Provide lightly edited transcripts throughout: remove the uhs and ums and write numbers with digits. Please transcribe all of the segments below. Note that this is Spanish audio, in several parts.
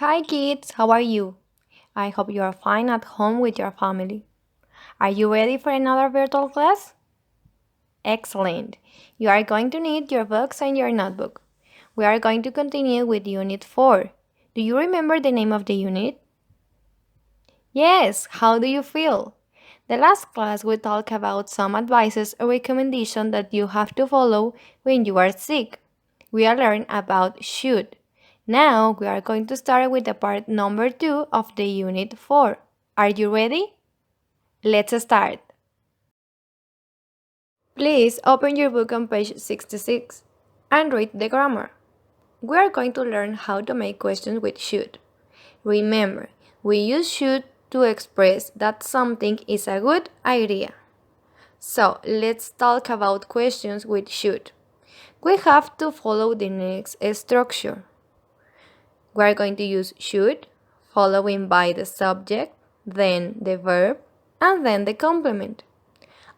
Hi kids, how are you? I hope you are fine at home with your family. Are you ready for another virtual class? Excellent. You are going to need your books and your notebook. We are going to continue with Unit 4. Do you remember the name of the unit? Yes, how do you feel? The last class we talked about some advices or recommendations that you have to follow when you are sick. We are learning about should. Now we are going to start with the part number 2 of the unit 4. Are you ready? Let's start. Please open your book on page 66 and read the grammar. We are going to learn how to make questions with should. Remember, we use should to express that something is a good idea. So, let's talk about questions with should. We have to follow the next structure. We are going to use should, following by the subject, then the verb, and then the complement.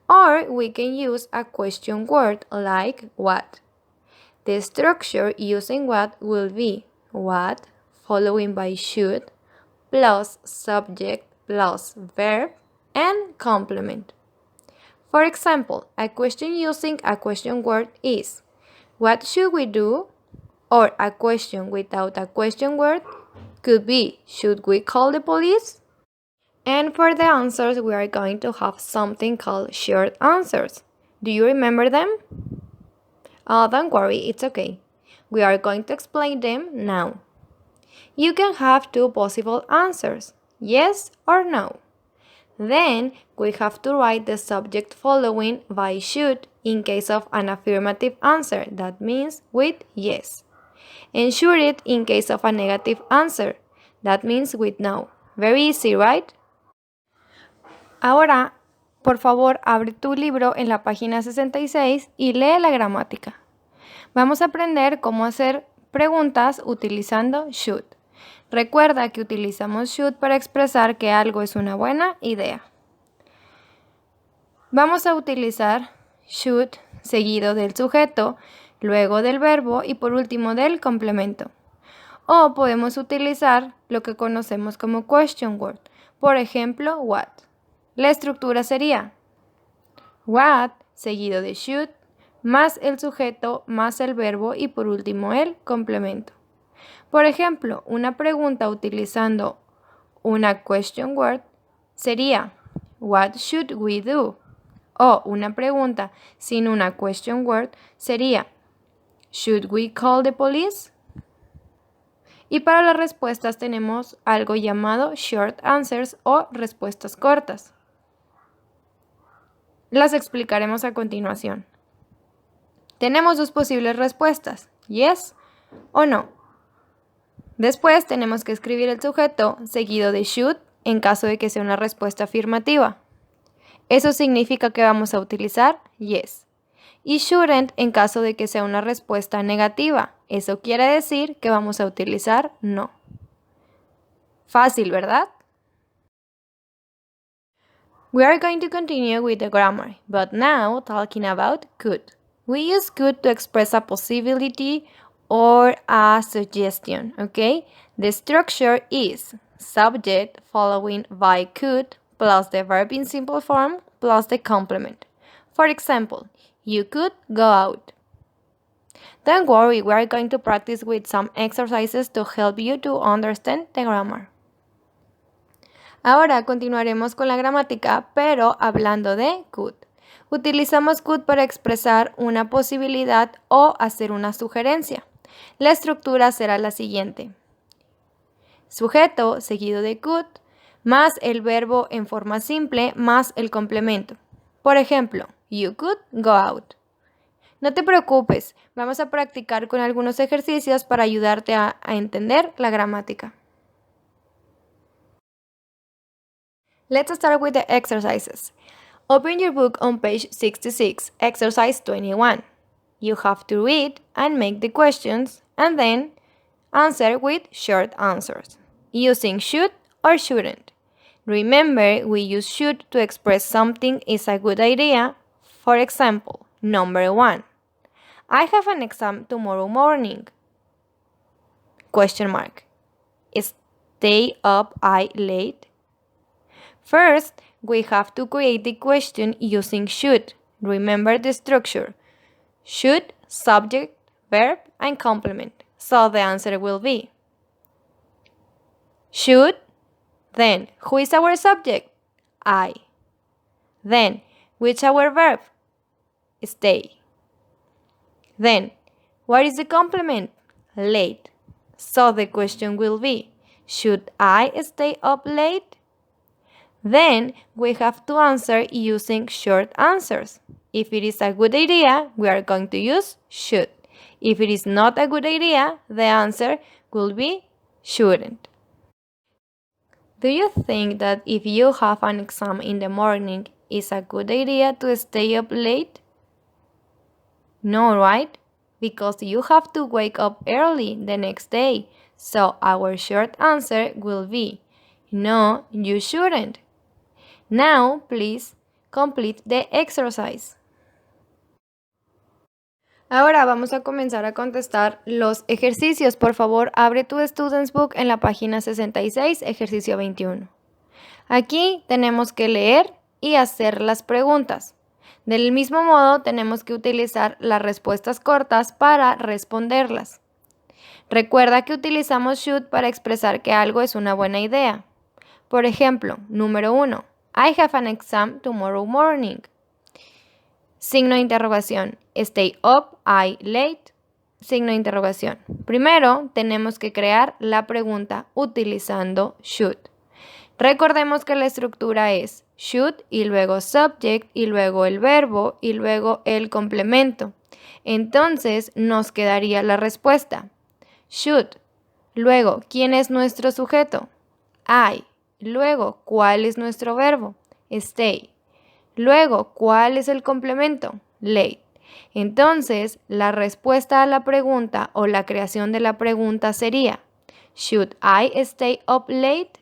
Or we can use a question word like what. The structure using what will be what, following by should, plus subject, plus verb, and complement. For example, a question using a question word is, what should we do? Or a question without a question word could be, should we call the police? And for the answers, we are going to have something called short answers. Do you remember them? Oh, don't worry, it's okay. We are going to explain them now. You can have two possible answers, yes or no. Then we have to write the subject following by should in case of an affirmative answer, that means with yes. And should it in case of a negative answer, that means with no. Very easy, right? Ahora, por favor, abre tu libro en la página 66 y lee la gramática. Vamos a aprender cómo hacer preguntas utilizando should. Recuerda que utilizamos should para expresar que algo es una buena idea. Vamos a utilizar should seguido del sujeto, luego del verbo y por último del complemento. O podemos utilizar lo que conocemos como question word, por ejemplo, what. La estructura sería what seguido de should, más el sujeto, más el verbo y por último el complemento. Por ejemplo, una pregunta utilizando una question word sería what should we do? O una pregunta sin una question word sería should we call the police? Y para las respuestas tenemos algo llamado short answers o respuestas cortas. Las explicaremos a continuación. Tenemos dos posibles respuestas, yes o no. Después tenemos que escribir el sujeto seguido de should en caso de que sea una respuesta afirmativa. Eso significa que vamos a utilizar yes. Y shouldn't en caso de que sea una respuesta negativa. Eso quiere decir que vamos a utilizar no. Fácil, ¿verdad? We are going to continue with the grammar, but now talking about could. We use could to express a possibility or a suggestion, okay? The structure is subject following by could plus the verb in simple form plus the complement. For example, you could go out. Don't worry, we are going to practice with some exercises to help you to understand the grammar. Ahora continuaremos con la gramática, pero hablando de could. Utilizamos could para expresar una posibilidad o hacer una sugerencia. La estructura será la siguiente. Sujeto seguido de could, más el verbo en forma simple, más el complemento. Por ejemplo, you could go out. No te preocupes, vamos a practicar con algunos ejercicios para ayudarte a entender la gramática. Let's start with the exercises. Open your book on page 66, exercise 21. You have to read and make the questions and then answer with short answers, using should or shouldn't. Remember, we use should to express something is a good idea. For example, number 1. I have an exam tomorrow morning. Question mark. stay up I late? First, we have to create the question using should. Remember the structure. Should, subject, verb, and complement. So the answer will be should. Then, who is our subject? I. Then, which our verb? Stay. Then, what is the complement? Late. So the question will be, should I stay up late? Then we have to answer using short answers. If it is a good idea, we are going to use should. If it is not a good idea, the answer will be shouldn't. Do you think that if you have an exam in the morning, it's a good idea to stay up late? No, right? Because you have to wake up early the next day. So our short answer will be, no, you shouldn't. Now, please complete the exercise. Ahora vamos a comenzar a contestar los ejercicios. Por favor, abre tu Students Book en la página 66, ejercicio 21. Aquí tenemos que leer y hacer las preguntas. Del mismo modo, tenemos que utilizar las respuestas cortas para responderlas. Recuerda que utilizamos should para expresar que algo es una buena idea. Por ejemplo, número 1. I have an exam tomorrow morning. Signo de interrogación. Stay up, I late. Signo de interrogación. Primero, tenemos que crear la pregunta utilizando should. Recordemos que la estructura es should y luego subject y luego el verbo y luego el complemento. Entonces, nos quedaría la respuesta. Should. Luego, ¿quién es nuestro sujeto? I. Luego, ¿cuál es nuestro verbo? Stay. Luego, ¿cuál es el complemento? Late. Entonces, la respuesta a la pregunta o la creación de la pregunta sería, ¿should I stay up late?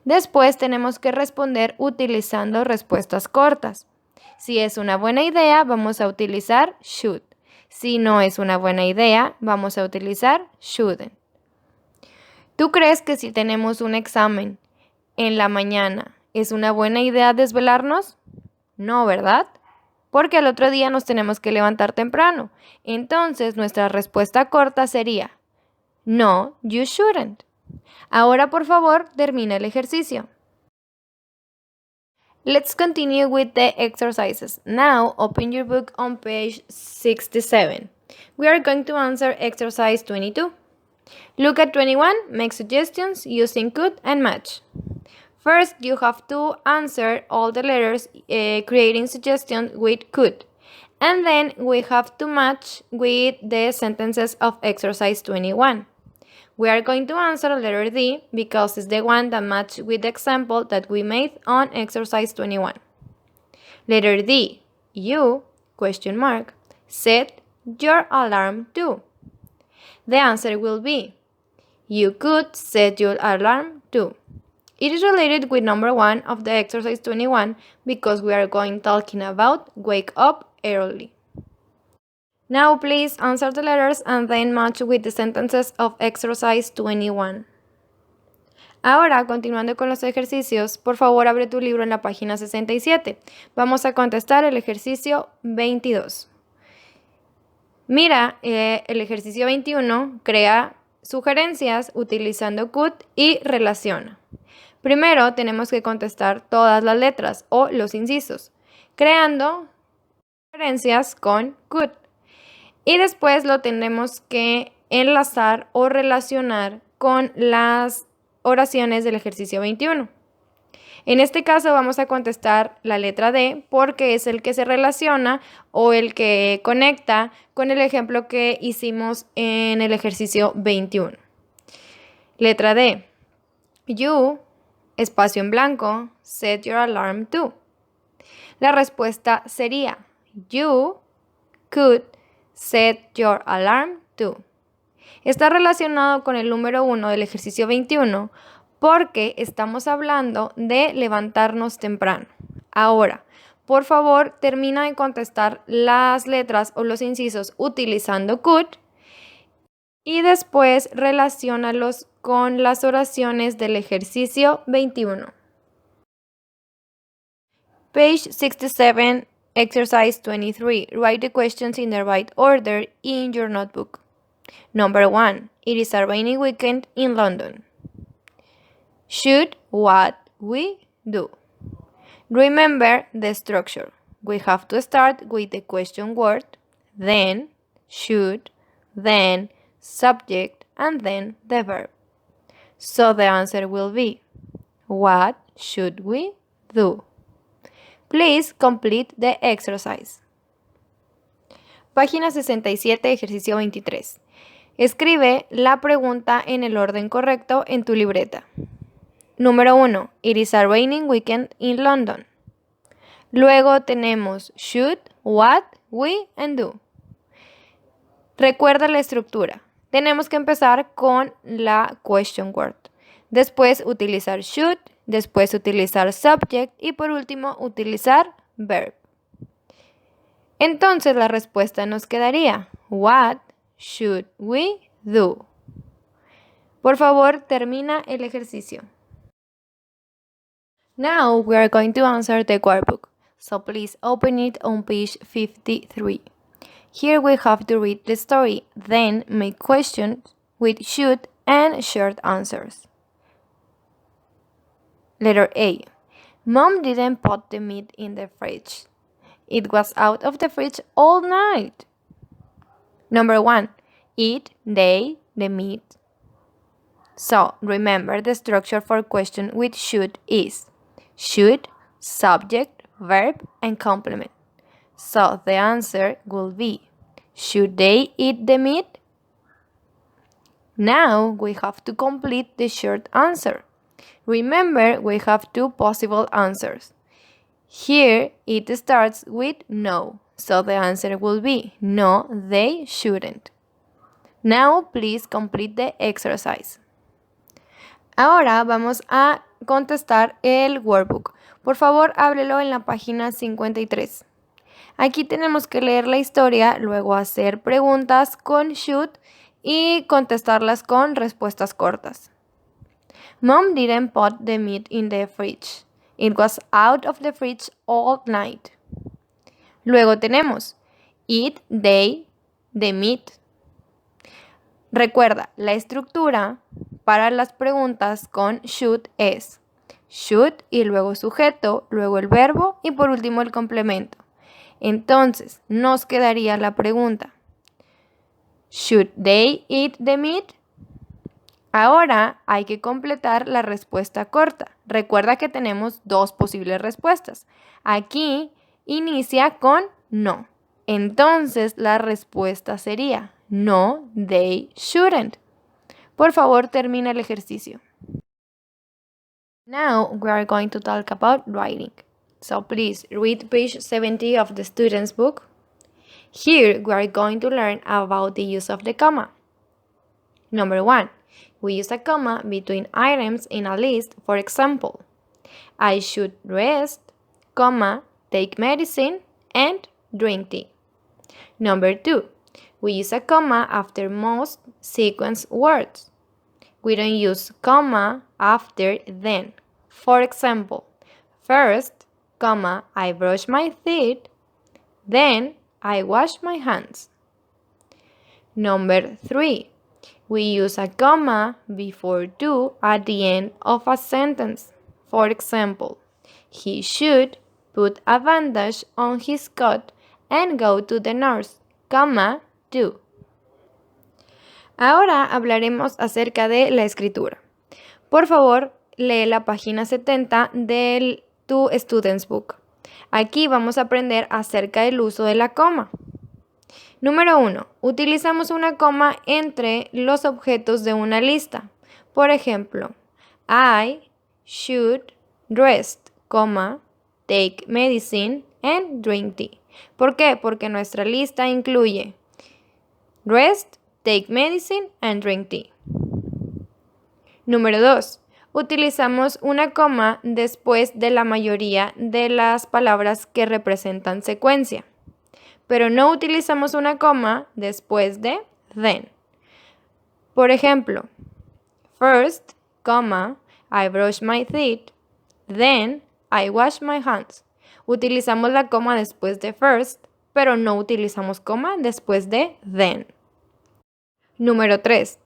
Después tenemos que responder utilizando respuestas cortas. Si es una buena idea, vamos a utilizar should. Si no es una buena idea, vamos a utilizar shouldn't. ¿Tú crees que si tenemos un examen en la mañana, es una buena idea desvelarnos? No, ¿verdad? Porque al otro día nos tenemos que levantar temprano. Entonces, nuestra respuesta corta sería, no, you shouldn't. Ahora, por favor, termina el ejercicio. Let's continue with the exercises. Now, open your book on page 67. We are going to answer exercise 22. Look at 21, make suggestions using could and match. First, you have to answer all the letters creating suggestions with could. And then we have to match with the sentences of exercise 21. We are going to answer letter D because it's the one that matches with the example that we made on exercise 21. Letter D, you, question mark, set your alarm to. The answer will be, you could set your alarm to. It is related with number 1 of the exercise 21 because we are going talking about wake up early. Now please answer the letters and then match with the sentences of exercise 21. Ahora, continuando con los ejercicios, por favor abre tu libro en la página 67. Vamos a contestar el ejercicio 22. Mira, el ejercicio 21 crea sugerencias utilizando could y relaciona. Primero tenemos que contestar todas las letras o los incisos, creando sugerencias con could. Y después lo tenemos que enlazar o relacionar con las oraciones del ejercicio 21. En este caso vamos a contestar la letra D porque es el que se relaciona o el que conecta con el ejemplo que hicimos en el ejercicio 21. Letra D. You, espacio en blanco, set your alarm to. La respuesta sería, you could set your alarm to. Está relacionado con el número 1 del ejercicio 21 porque estamos hablando de levantarnos temprano. Ahora, por favor, termina de contestar las letras o los incisos utilizando could y después relaciónalos con las oraciones del ejercicio 21. Page 67, exercise 23. Write the questions in the right order in your notebook. Number 1. It is a rainy weekend in London. Should what we do? Remember the structure. We have to start with the question word, then should, then subject, and then the verb. So the answer will be, what should we do? Please complete the exercise. Página 67, ejercicio 23. Escribe la pregunta en el orden correcto en tu libreta. Número 1. It is a raining weekend in London. Luego tenemos should, what, we, and do. Recuerda la estructura. Tenemos que empezar con la question word. Después utilizar should, después utilizar subject y por último utilizar verb. Entonces la respuesta nos quedaría, what should we do? Por favor, termina el ejercicio. Now we are going to answer the workbook, so please open it on page 53. Here we have to read the story, then make questions with should and short answers. Letter A. Mom didn't put the meat in the fridge. It was out of the fridge all night. Number 1. Eat, they, the meat. So, remember the structure for question with should is should, subject, verb, and complement. So, the answer will be, should they eat the meat? Now, we have to complete the short answer. Remember, we have two possible answers. Here, it starts with no. So, the answer will be, no, they shouldn't. Now, please complete the exercise. Ahora vamos a contestar el workbook. Por favor, ábrelo en la página 53. Aquí tenemos que leer la historia, luego hacer preguntas con should y contestarlas con respuestas cortas. Mom didn't put the meat in the fridge. It was out of the fridge all night. Luego tenemos eat, they, the meat. Recuerda, la estructura para las preguntas con should es should y luego sujeto, luego el verbo y por último el complemento. Entonces, nos quedaría la pregunta, ¿should they eat the meat? Ahora hay que completar la respuesta corta. Recuerda que tenemos dos posibles respuestas. Aquí inicia con no. Entonces, la respuesta sería no, they shouldn't. Por favor, termina el ejercicio. Now we are going to talk about writing. So please read page 70 of the student's book. Here we are going to learn about the use of the comma. Number 1. We use a comma between items in a list. For example, I should rest, comma, take medicine, and drink tea. Number 2. We use a comma after most sequence words. We don't use comma after then. For example, first, comma, I brush my teeth, then I wash my hands. Number 3. We use a comma before do at the end of a sentence. For example, he should put a bandage on his cut and go to the nurse, comma, do. Ahora hablaremos acerca de la escritura. Por favor, lee la página 70 de tu Student's Book. Aquí vamos a aprender acerca del uso de la coma. Número 1. Utilizamos una coma entre los objetos de una lista. Por ejemplo, I should rest, comma, take medicine and drink tea. ¿Por qué? Porque nuestra lista incluye rest, take medicine and drink tea. Número 2. Utilizamos una coma después de la mayoría de las palabras que representan secuencia, pero no utilizamos una coma después de then. Por ejemplo, first, I brush my teeth, then I wash my hands. Utilizamos la coma después de first, pero no utilizamos coma después de then. Número 3.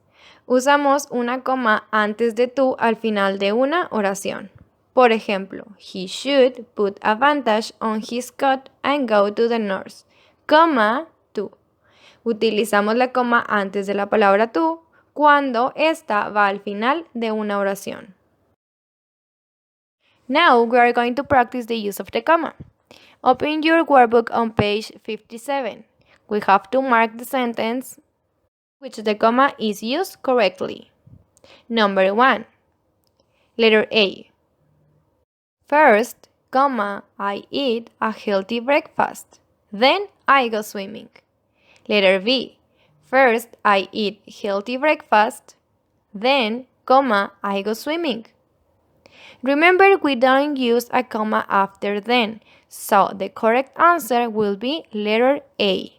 Usamos una coma antes de tú al final de una oración. Por ejemplo, he should put a bandage on his cut and go to the nurse, tú. Utilizamos la coma antes de la palabra tú cuando esta va al final de una oración. Now we are going to practice the use of the comma. Open your workbook on page 57. We have to mark the sentence which the comma is used correctly. Number 1. Letter A. First, I eat a healthy breakfast. Then I go swimming. Letter B. First, I eat healthy breakfast. Then, I go swimming. Remember, we don't use a comma after then, so the correct answer will be letter A.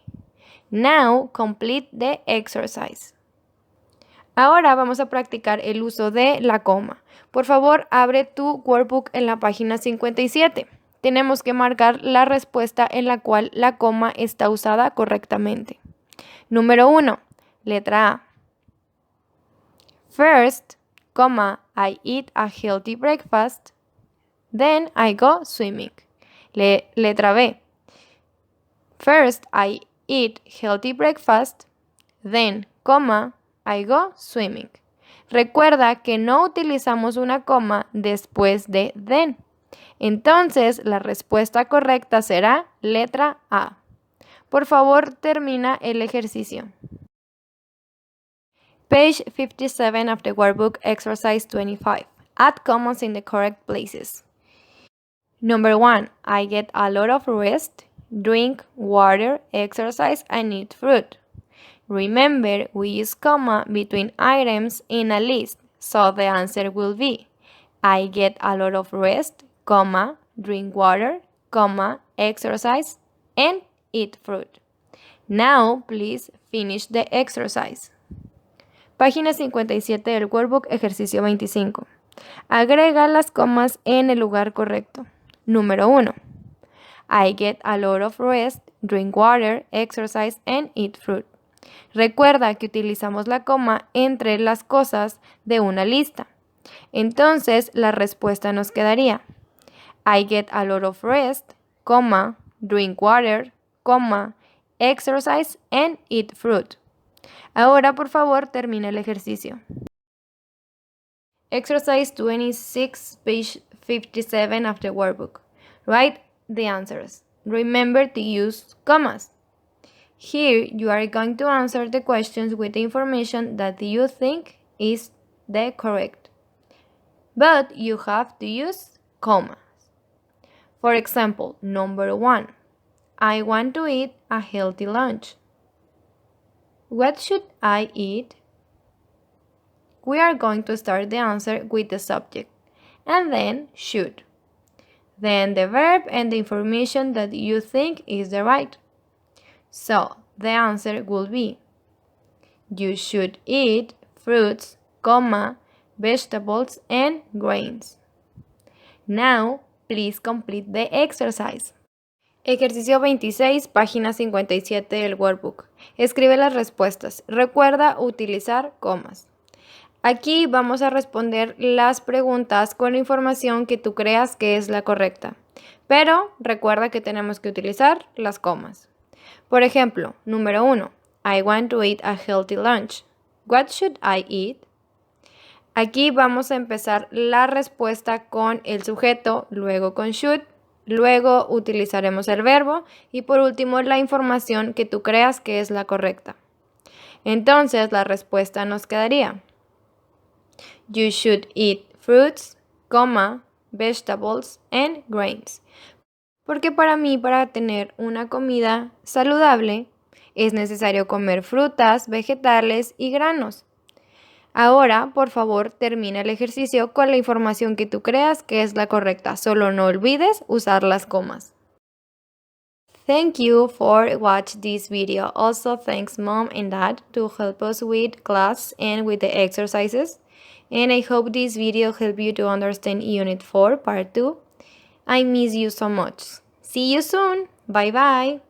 Now, complete the exercise. Ahora vamos a practicar el uso de la coma. Por favor, abre tu workbook en la página 57. Tenemos que marcar la respuesta en la cual la coma está usada correctamente. Número 1. Letra A. First, I eat a healthy breakfast. Then I go swimming. Letra B. First, I eat healthy breakfast. Then, I go swimming. Recuerda que no utilizamos una coma después de then. Entonces, la respuesta correcta será letra A. Por favor, termina el ejercicio. Page 57 of the workbook, exercise 25. Add commas in the correct places. Number 1. I get a lot of rest, drink water, exercise, and eat fruit. Remember, we use comma between items in a list, so the answer will be I get a lot of rest, drink water, exercise, and eat fruit. Now, please finish the exercise. Página 57 del workbook, ejercicio 25. Agrega las comas en el lugar correcto. Número 1. I get a lot of rest, drink water, exercise, and eat fruit. Recuerda que utilizamos la coma entre las cosas de una lista. Entonces, la respuesta nos quedaría I get a lot of rest, drink water, exercise, and eat fruit. Ahora, por favor, termina el ejercicio. Exercise 26, page 57 of the workbook. Write the answers. Remember to use commas. Here, you are going to answer the questions with the information that you think is the correct. But you have to use commas. For example, number 1. I want to eat a healthy lunch. What should I eat? We are going to start the answer with the subject, and then should. Then the verb and the information that you think is the right. So, the answer will be you should eat fruits, vegetables, and grains. Now, please complete the exercise. Ejercicio 26, página 57 del workbook. Escribe las respuestas. Recuerda utilizar comas. Aquí vamos a responder las preguntas con la información que tú creas que es la correcta. Pero recuerda que tenemos que utilizar las comas. Por ejemplo, número 1. I want to eat a healthy lunch. What should I eat? Aquí vamos a empezar la respuesta con el sujeto, luego con should. Luego utilizaremos el verbo y por último la información que tú creas que es la correcta. Entonces la respuesta nos quedaría You should eat fruits, vegetables and grains. Porque para mí, para tener una comida saludable, es necesario comer frutas, vegetales y granos. Ahora, por favor, termina el ejercicio con la información que tú creas que es la correcta. Solo no olvides usar las comas. Thank you for watching this video. Also, thanks mom and dad to help us with class and with the exercises. And I hope this video helped you to understand Unit 4, Part 2. I miss you so much. See you soon. Bye bye.